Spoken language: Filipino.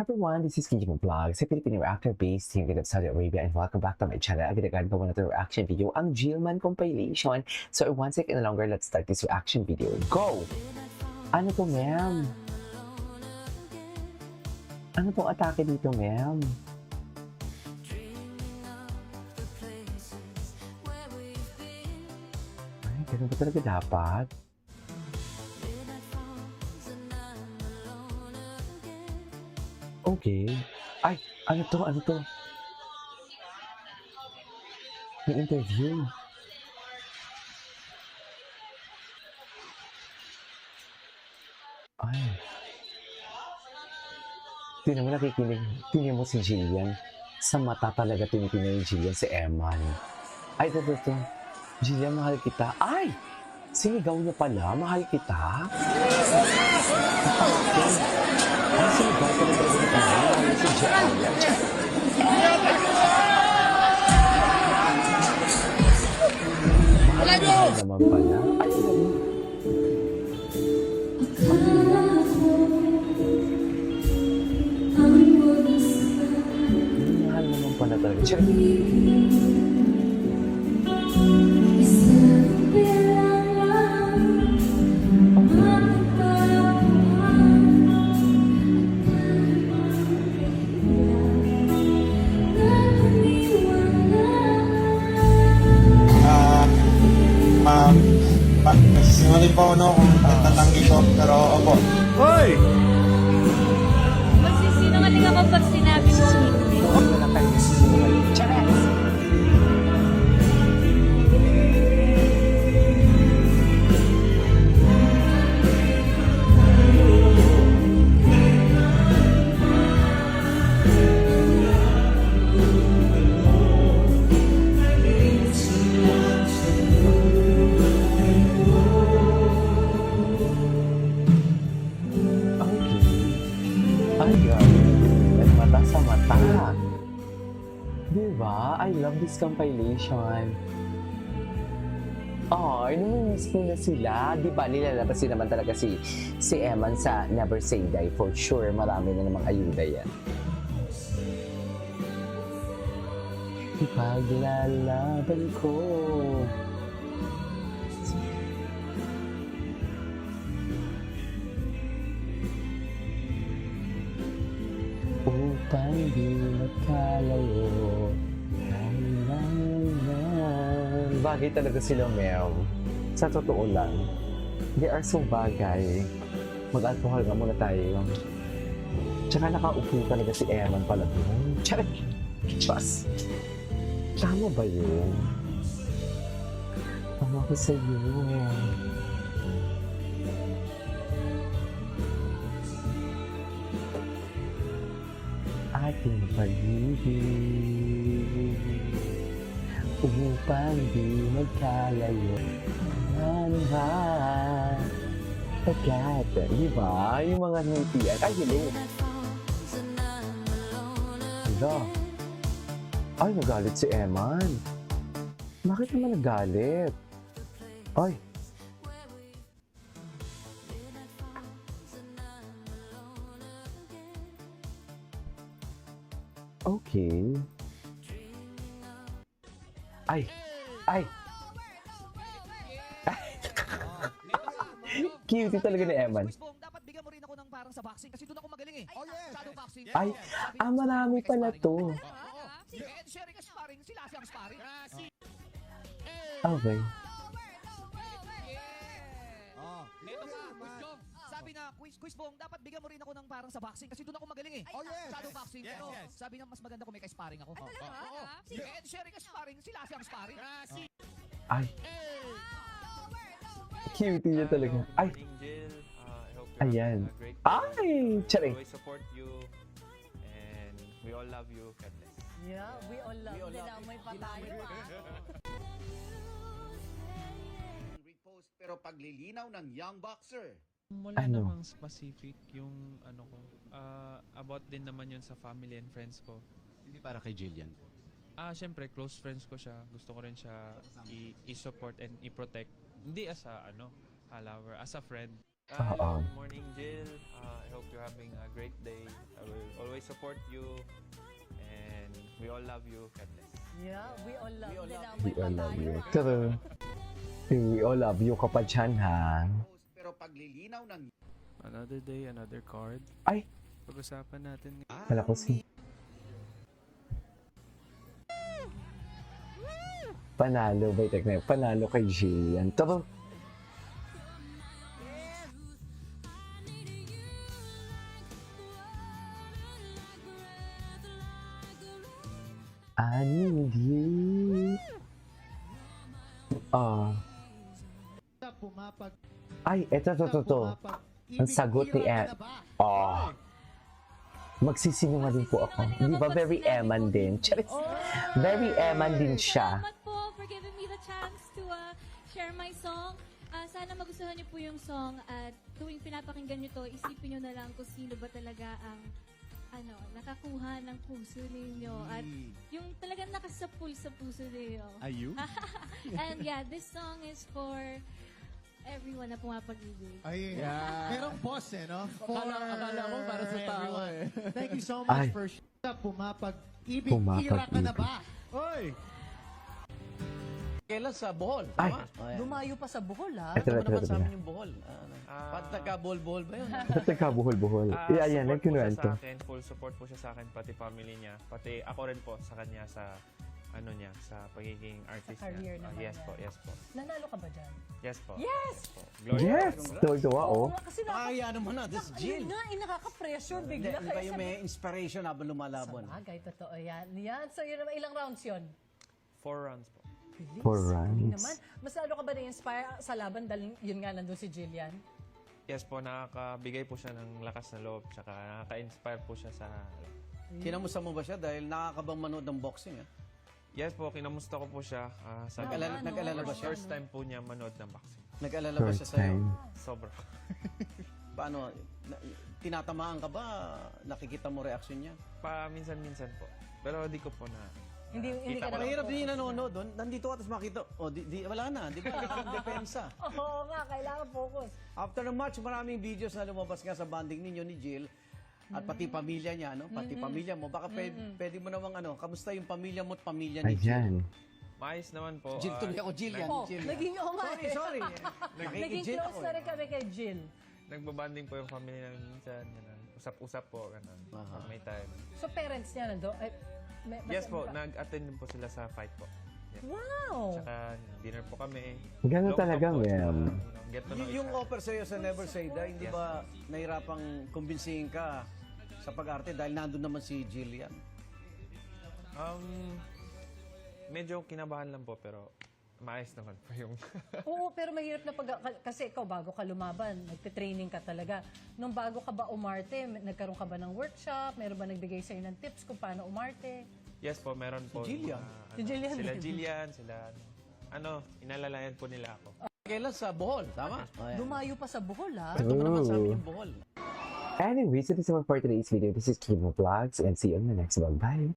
everyone, this is Kinjimo Vlog, sa Filipino reactor based here in Saudi Arabia, and welcome back to my channel. Agad gawa natin reaction video, ang Jillman compilation. So, one second longer, let's start this reaction video. Go! Ano to, ma'am? Ano tong atake dito, ma'am? Ay, ganun ba talaga dapat? Okay. Ay, ano to? Ano to? May interview. Ay. Tingnan mo, nakikinig. Tingnan mo si Jillian. Sa mata talaga tinitingnan ni Jillian si Eman. Ay, ito. Jillian, mahal kita. Ay! Sinigaw niya pala, mahal kita. Ay, sinigaw pala talaga niya. Mahal si Jillian. Mahal naman pala. Ay, ganun. Mahal naman pala talaga. Check. Nagsisimuli po ako kung tatanggi ko, pero opo. Hoy! Magsisinungaling ako pag sinabi mo hindi. Wala tayong sinungaling. Charas! Ay, grabe. Mata sa mata. Diba? I love this compilation. Ay, namimiss ko na sila. Diba, nilalabas din naman talaga si Eman sa Never Say Die. For sure, marami na namang ayuda yan. Ipaglalaban ko. Upang di magkalayo. Bagay talaga sila, Mel. Sa totoo lang. They are so bagay. Mag-alcohol nga muna tayo. Tsaka nakaupo talaga si Eman pala doon. Charik! Diyos! Tama ba yun? Tama ko sa'yo. Ating pag-ibig upang di magkalayo. Ano ba? Agad. Di ba? Yung mga ngitian. Ay, hello. Hala. Ay, nagalit si Eman. Bakit naman nagalit? Ay. Okay. Ay! Ay! Cute talaga ni Eman. Dapat bigyan mo rin ako ng parang sa boxing kasi doon ako magaling eh. Oh, yes. Shadow boxing. Ay, marami pala to. Sige, and sharing a sparring. Sila siyang sparring. Okay. Ito ka, Quiz Jong. Sabi na, Quiz Bong, dapat bigyan mo rin ako ng parang sa boxing kasi doon ako magaling eh. Oh, yes. Shadow boxing. Pero sabi na mas maganda kung may ka-sparring ako. Sige, and sharing a sparring. Sila siyang sparring. Ay. Cute niya talaga. Ay. Jill. I hope you're Ayan. having a great day. Ay! Charing. Always support you and we all love you. God bless. Yeah, we all love. Dinamoy pa tayo Repost pero paglilinaw ng young boxer. Wala Ano? namang specific yung ano ko. About din naman yun sa family and friends ko. Hindi para kay Jillian. Syempre, close friends ko siya. Gusto ko rin siya i-support and i-protect. Hindi as a, lover, as a friend. Oo. Morning, Jill. I hope you're having a great day. I will always support you, and we all love you. God bless. Yeah, we all love. We all love Dalamoy We all love pa you. tayo. Tara. We all love you ka pa dyan, ha? Pero paglilinaw ng Another day, another card. Ay! Pag-usapan natin. Kala ko si... Panalo, ba ito? Panalo kay Jillian. Tara. I need you. Ay, eto, to. Ang sagot ni Ann. Magsisinungaling po ako. Di ba very Eman din? Charis. Very Eman din siya. Salamat po for giving me the chance to share my song. Sana magustuhan niyo po yung song at tuwing pinapakinggan niyo to, isipin niyo na lang kung sino ba talaga ang nakakuha ng puso ninyo at yung talagang nakasapul sa puso ninyo. Ayu? And yeah, this song is for everyone na pumapag-ibig. Ay, merong boss no? Akala mo para sa tao eh. Thank you so much Ay. for pumapag-ibig. Pumapag-ibig. Ira ka na ba? Oy! Kailan sa Bohol? Ay. Tama? Ayan. Lumayo pa sa Bohol, ha? Ito, Ano ito, naman ito. sa amin yung Bohol? Pag Ah, nagka-bol-bol ba yun? Ba't nagkabuhol-buhol? ah, Ayan, support po siya nagkinuwento. sa akin, full support po siya sa akin, pati family niya, pati ako rin po sa kanya sa sa pagiging artist career niya. naman Yes niya. po, yes po. Nanalo ka ba dyan? Yes po. Yes! po. Gloria. Yes! Tuwa, oh. nga, kasi Ano mo na, this is Jill. Yun nga, nakaka-pressure Hindi bigla. ba yung may inspiration habang lumalaban? Sa bagay, totoo yan. Yan, so yun naman, ilang rounds yun? 4 rounds po. Bilis. 4 Galing rounds. naman. Mas lalo ka ba na-inspire sa laban dahil yun nga nandun si Jillian? Yes po, nakakabigay po siya ng lakas na loob, tsaka nakaka-inspire po siya sa... Kinamusta mo ba siya dahil nakakabang manood ng boxing? Yes po, kinamusta ko po siya. Sabi Nag-alala- nag-alala ba siya? First time po niya manood ng boxing. Nag-alala ba siya First sa'yo? time. Sobra. Paano? Tinatamaan ka ba? Nakikita mo reaksyon niya? Minsan-minsan po. Pero di ko po na... Hindi kita ka ko lang. Mahirap din yung nanonood doon. Nandito ka tapos makita. Wala na. Di ba? Ang depensa. Oo nga, kailangan focus. After the match, maraming videos na lumabas nga sa banding ninyo ni Jill. At pati pamilya niya, no? Pati pamilya mo. Baka pwede mo namang kamusta yung pamilya mo at pamilya ni Jill? Ayan. Maayos naman po. Jill, tuloy ako. Jill yan. Oh, Jill yan. naging Sorry. Naging Nakiki-Jill close ako. na rin kami kay Jill. Nagbabanding po yung family namin minsan. Ganun. Usap-usap po. Ganun. Pag may time. So parents niya nando? Yes po, nag-attend din po sila sa fight po. Yes. Wow! Tsaka dinner po kami. Ganun Long talaga, talk po, tsaka, ma'am. Get to know each Yung other. offer sa'yo sa Never Say Die, hindi ba nahirapang kumbinsihin ka sa pag-arte dahil nandun naman si Jill yan? Medyo kinabahan lang po, pero maayos naman po yung... Oo, pero mahirap na kasi ikaw bago ka lumaban, nagte-training ka talaga. Nung bago ka ba umarte, nagkaroon ka ba ng workshop? Meron ba nagbigay sa'yo ng tips kung paano umarte? Yes po, meron po. Si Jillian. Si Jillian Sila din. Jillian, sila... inalalayan po nila ako. Kailan sa Bohol, tama? Ayan. Lumayo pa sa Bohol, ha? Ito naman sa amin yung Bohol. Anyways, this is all for today's video. This is Kimo Vlogs and see you on the next one. Bye!